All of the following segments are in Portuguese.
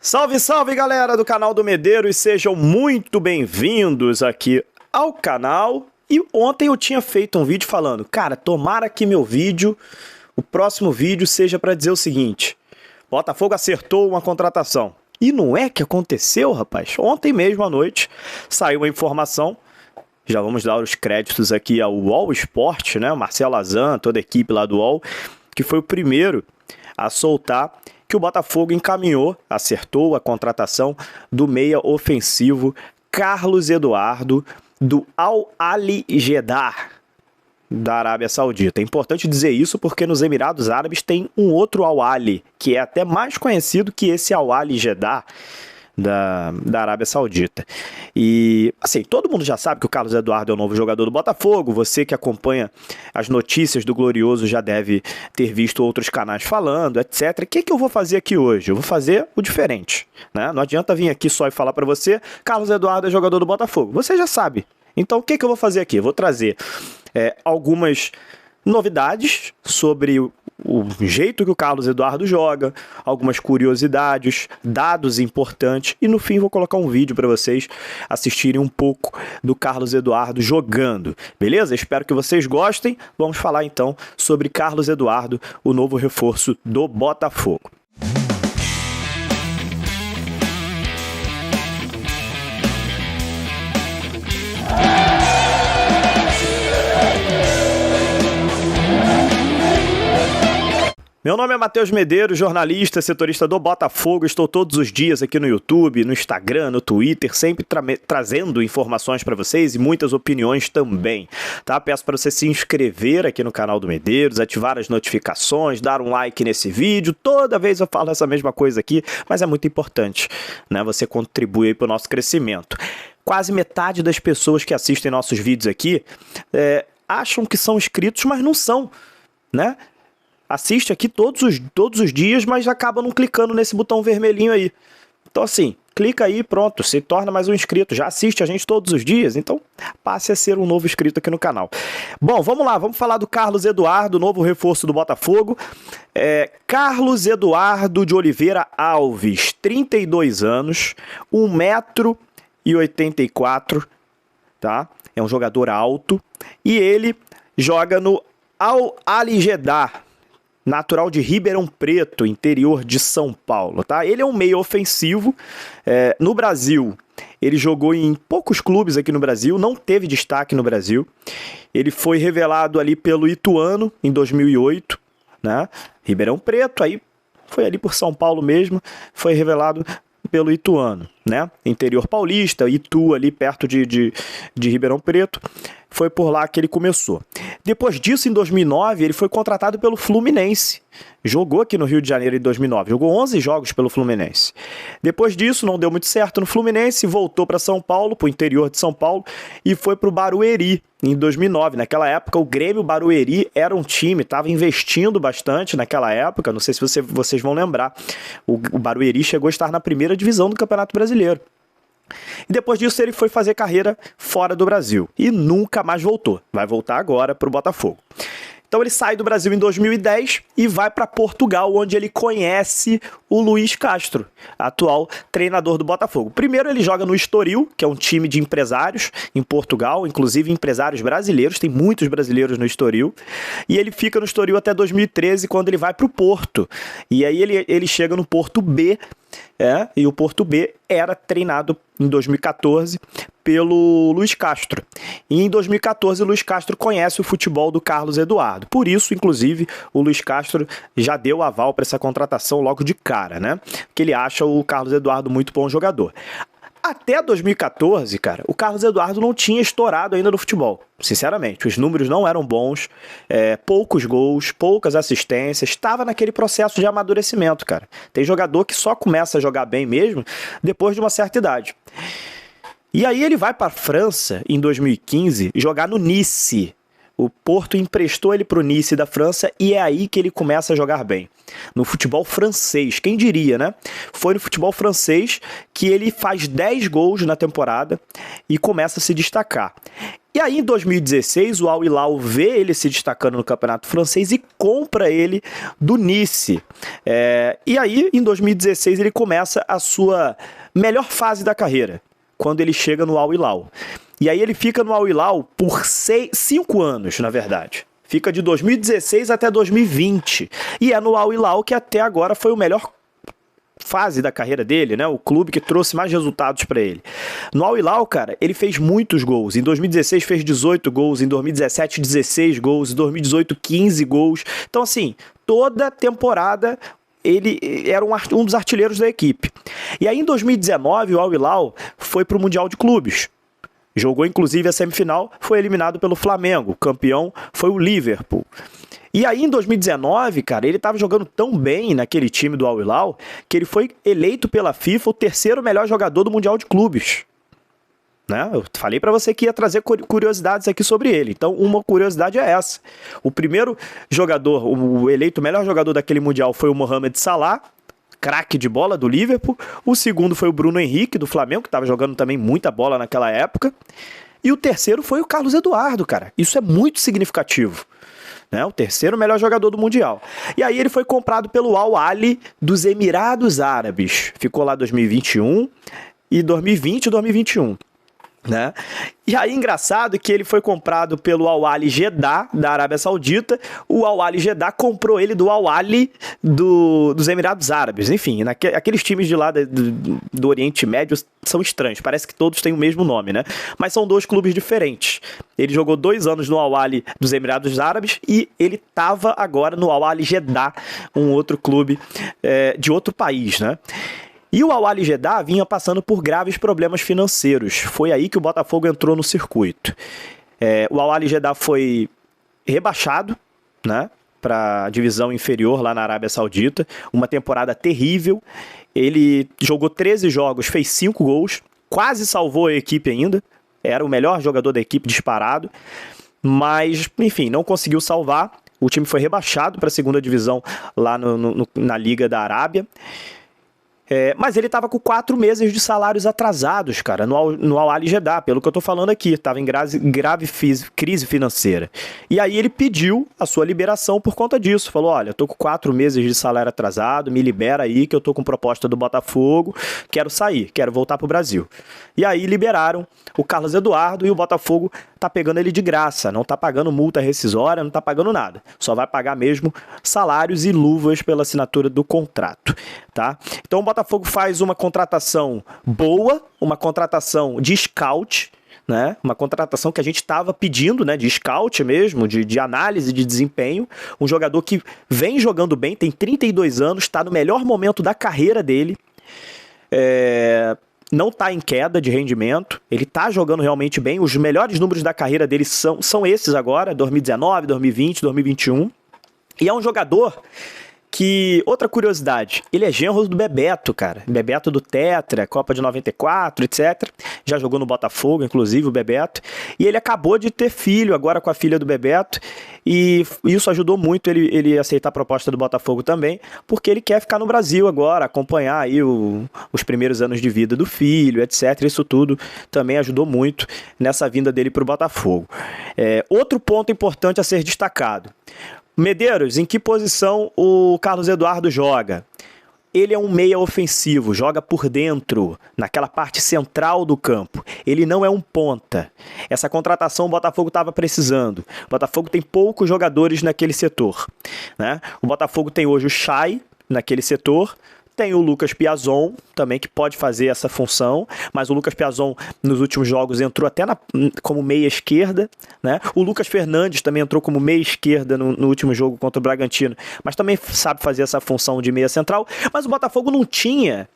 Salve, salve, galera do canal do Medeiros, sejam muito bem-vindos aqui ao canal. E ontem eu tinha feito um vídeo falando, cara, tomara que meu vídeo, o próximo vídeo seja para dizer o seguinte: Botafogo acertou uma contratação. E não é que aconteceu, rapaz. Ontem mesmo à noite saiu a informação, já vamos dar os créditos aqui ao UOL Esporte, né? O Marcelo Azan, toda a equipe lá do UOL, que foi o primeiro a soltar que o Botafogo encaminhou, acertou a contratação do meia ofensivo Carlos Eduardo do Al-Ahly Jeddah, da Arábia Saudita. É importante dizer isso porque nos Emirados Árabes tem um outro Al-Ahly, que é até mais conhecido que esse Al-Ahly Jeddah da Arábia Saudita. E, assim, todo mundo já sabe que o Carlos Eduardo é o novo jogador do Botafogo. Você que acompanha as notícias do Glorioso já deve ter visto outros canais falando, etc. O que eu vou fazer aqui hoje? Eu vou fazer o diferente, né? Não adianta vir aqui só e falar para você, Carlos Eduardo é jogador do Botafogo. Você já sabe. Então, o que eu vou fazer aqui? Eu vou trazer algumas novidades sobre o jeito que o Carlos Eduardo joga, algumas curiosidades, dados importantes e no fim vou colocar um vídeo para vocês assistirem um pouco do Carlos Eduardo jogando, beleza? Espero que vocês gostem. Vamos falar então sobre Carlos Eduardo, o novo reforço do Botafogo. Meu nome é Matheus Medeiros, jornalista, setorista do Botafogo. Estou todos os dias aqui no YouTube, no Instagram, no Twitter, sempre trazendo informações para vocês e muitas opiniões também, tá? Peço para você se inscrever aqui no canal do Medeiros, ativar as notificações, dar um like nesse vídeo. Toda vez eu falo essa mesma coisa aqui, mas é muito importante, né? Você contribuir para o nosso crescimento. Quase metade das pessoas que assistem nossos vídeos aqui acham que são inscritos, mas não são, né? Assiste aqui todos os dias, mas acaba não clicando nesse botão vermelhinho aí. Então assim, clica aí, pronto, se torna mais um inscrito. Já assiste a gente todos os dias, então passe a ser um novo inscrito aqui no canal. Bom, vamos lá, vamos falar do Carlos Eduardo, novo reforço do Botafogo. Carlos Eduardo de Oliveira Alves, 32 anos, 1,84 m, tá? É um jogador alto e ele joga no Al-Ahly Jeddah, natural de Ribeirão Preto, interior de São Paulo, tá? Ele é um meio ofensivo. No Brasil, ele jogou em poucos clubes aqui no Brasil, não teve destaque no Brasil. Ele foi revelado ali pelo Ituano em 2008, né? Ribeirão Preto, aí foi ali por São Paulo mesmo, foi revelado pelo Ituano, né? Interior paulista, Itu ali perto de Ribeirão Preto. Foi por lá que ele começou. Depois disso, em 2009, ele foi contratado pelo Fluminense. Jogou aqui no Rio de Janeiro em 2009. Jogou 11 jogos pelo Fluminense. Depois disso, não deu muito certo no Fluminense. Voltou para São Paulo, para o interior de São Paulo. E foi para o Barueri em 2009. Naquela época, o Grêmio Barueri era um time, estava investindo bastante naquela época. Não sei se vocês vão lembrar. O Barueri chegou a estar na primeira divisão do Campeonato Brasileiro. E depois disso ele foi fazer carreira fora do Brasil e nunca mais voltou. Vai voltar agora para o Botafogo. Então ele sai do Brasil em 2010 e vai para Portugal, onde ele conhece o Luís Castro, atual treinador do Botafogo. Primeiro ele joga no Estoril, que é um time de empresários em Portugal, inclusive empresários brasileiros, tem muitos brasileiros no Estoril. E ele fica no Estoril até 2013, quando ele vai para o Porto. E aí ele chega no Porto B, e o Porto B era treinado em 2014 pelo Luís Castro. E em 2014 o Luís Castro conhece o futebol do Carlos Eduardo. Por isso, inclusive, o Luís Castro já deu aval para essa contratação logo de cara, né? Que ele acha o Carlos Eduardo muito bom jogador. Até 2014, cara, o Carlos Eduardo não tinha estourado ainda no futebol. Sinceramente, os números não eram bons, poucos gols, poucas assistências, estava naquele processo de amadurecimento, cara. Tem jogador que só começa a jogar bem mesmo depois de uma certa idade. E aí ele vai para a França, em 2015, jogar no Nice. O Porto emprestou ele para o Nice da França e é aí que ele começa a jogar bem. No futebol francês, quem diria, né? Foi no futebol francês que ele faz 10 gols na temporada e começa a se destacar. E aí, em 2016, o Al Hilal vê ele se destacando no campeonato francês e compra ele do Nice. E aí, em 2016, ele começa a sua melhor fase da carreira, quando ele chega no Al Hilal. E aí ele fica no Al Hilal por 5 anos, na verdade. Fica de 2016 até 2020. E é no Al Hilal que até agora foi o melhor fase da carreira dele, né? O clube que trouxe mais resultados para ele. No Al Hilal, cara, ele fez muitos gols. Em 2016 fez 18 gols, em 2017 16 gols, em 2018 15 gols. Então, assim, toda temporada ele era um dos artilheiros da equipe. E aí, em 2019, o Al Hilal foi para o Mundial de Clubes. Jogou, inclusive, a semifinal, foi eliminado pelo Flamengo. O campeão foi o Liverpool. E aí, em 2019, cara, ele estava jogando tão bem naquele time do Al Hilal que ele foi eleito pela FIFA o terceiro melhor jogador do Mundial de Clubes. Né? Eu falei para você que ia trazer curiosidades aqui sobre ele. Então, uma curiosidade é essa. O primeiro jogador, o eleito melhor jogador daquele Mundial foi o Mohamed Salah, craque de bola do Liverpool. O segundo foi o Bruno Henrique, do Flamengo, que estava jogando também muita bola naquela época. E o terceiro foi o Carlos Eduardo, cara. Isso é muito significativo. Né? O terceiro melhor jogador do Mundial. E aí ele foi comprado pelo Al Ahly dos Emirados Árabes. Ficou lá 2021 e 2020 e 2021. Né? E aí, engraçado que ele foi comprado pelo Al Ahly Jeddah, da Arábia Saudita. O Al Ahly Jeddah comprou ele do Al Ahly dos Emirados Árabes. Enfim, aqueles times de lá do Oriente Médio são estranhos. Parece que todos têm o mesmo nome, né? Mas são dois clubes diferentes. Ele jogou 2 anos no Al Ahly dos Emirados Árabes e ele estava agora no Al Ahly Jeddah, um outro clube de outro país, né? E o Al Ahly Jeddah vinha passando por graves problemas financeiros. Foi aí que o Botafogo entrou no circuito. O Al Ahly Jeddah foi rebaixado, né, para a divisão inferior lá na Arábia Saudita. Uma temporada terrível. Ele jogou 13 jogos, fez 5 gols. Quase salvou a equipe ainda. Era o melhor jogador da equipe disparado. Mas, enfim, não conseguiu salvar. O time foi rebaixado para a segunda divisão lá na Liga da Arábia. Mas ele estava com 4 meses de salários atrasados, cara, no Al Ahly Jeddah, pelo que eu tô falando aqui. Estava em grave crise financeira. E aí ele pediu a sua liberação por conta disso. Falou, olha, eu tô com 4 meses de salário atrasado, me libera aí que eu tô com proposta do Botafogo, quero sair, quero voltar pro Brasil. E aí liberaram o Carlos Eduardo e o Botafogo tá pegando ele de graça, não tá pagando multa rescisória, não tá pagando nada. Só vai pagar mesmo salários e luvas pela assinatura do contrato, tá? Então o Botafogo faz uma contratação boa, uma contratação de scout, né? Uma contratação que a gente estava pedindo, né? De scout mesmo, de análise de desempenho. Um jogador que vem jogando bem, tem 32 anos, está no melhor momento da carreira dele. Não está em queda de rendimento, ele está jogando realmente bem. Os melhores números da carreira dele são esses agora, 2019, 2020, 2021. E é um jogador que, outra curiosidade, ele é genro do Bebeto, cara. Bebeto do Tetra, Copa de 94, etc. Já jogou no Botafogo, inclusive, o Bebeto. E ele acabou de ter filho agora com a filha do Bebeto. E isso ajudou muito ele aceitar a proposta do Botafogo também, porque ele quer ficar no Brasil agora, acompanhar aí os primeiros anos de vida do filho, etc. Isso tudo também ajudou muito nessa vinda dele para o Botafogo. Outro ponto importante a ser destacado. Medeiros, em que posição o Carlos Eduardo joga? Ele é um meia ofensivo, joga por dentro, naquela parte central do campo. Ele não é um ponta. Essa contratação o Botafogo estava precisando. O Botafogo tem poucos jogadores naquele setor, né? O Botafogo tem hoje o Chay naquele setor. Tem o Lucas Piazon também, que pode fazer essa função, mas o Lucas Piazon nos últimos jogos entrou até como meia esquerda, né? O Lucas Fernandes também entrou como meia esquerda no último jogo contra o Bragantino, mas também sabe fazer essa função de meia central. Mas o Botafogo não tinha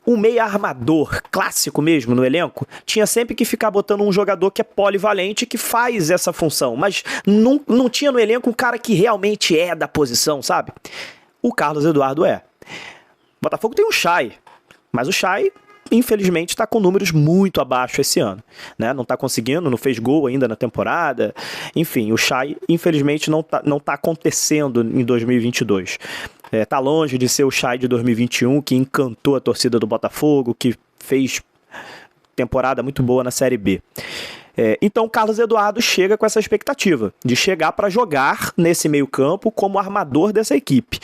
um meia armador clássico mesmo no elenco. Tinha sempre que ficar botando um jogador que é polivalente, que faz essa função, mas não tinha no elenco um cara que realmente é da posição, sabe? O Carlos Eduardo é. O Botafogo tem o Chay, mas o Chay, infelizmente, está com números muito abaixo esse ano, né? Não está conseguindo, não fez gol ainda na temporada. Enfim, o Chay, infelizmente, não tá acontecendo em 2022. Tá longe de ser o Chay de 2021, que encantou a torcida do Botafogo, que fez temporada muito boa na Série B. Então o Carlos Eduardo chega com essa expectativa de chegar para jogar nesse meio campo como armador dessa equipe.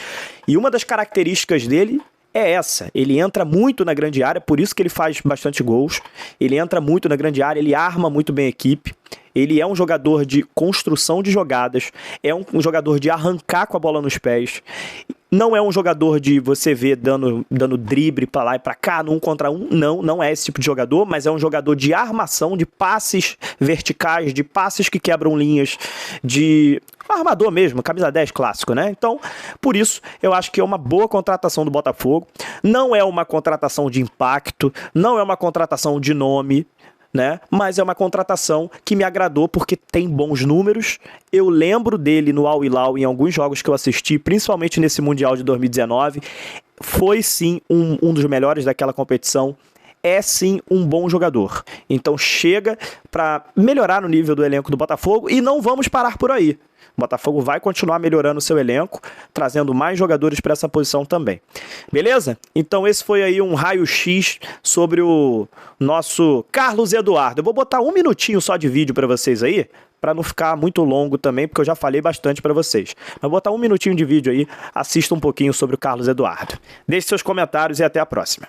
E uma das características dele é essa, ele entra muito na grande área, por isso que ele faz bastante gols, ele entra muito na grande área, ele arma muito bem a equipe, ele é um jogador de construção de jogadas, é um jogador de arrancar com a bola nos pés, não é um jogador de você ver dando drible para lá e para cá, no 1 contra 1, não é esse tipo de jogador, mas é um jogador de armação, de passes verticais, de passes que quebram linhas, de armador mesmo, camisa 10 clássico, né? Então, por isso, eu acho que é uma boa contratação do Botafogo, não é uma contratação de impacto, não é uma contratação de nome, né? Mas é uma contratação que me agradou porque tem bons números. Eu lembro dele no Al Hilal em alguns jogos que eu assisti, principalmente nesse Mundial de 2019. Foi sim um dos melhores daquela competição. É sim um bom jogador. Então chega para melhorar o nível do elenco do Botafogo e não vamos parar por aí. O Botafogo vai continuar melhorando o seu elenco, trazendo mais jogadores para essa posição também. Beleza? Então esse foi aí um raio-x sobre o nosso Carlos Eduardo. Eu vou botar 1 minutinho só de vídeo para vocês aí, para não ficar muito longo também, porque eu já falei bastante para vocês. Mas vou botar 1 minutinho de vídeo aí, assista um pouquinho sobre o Carlos Eduardo. Deixe seus comentários e até a próxima.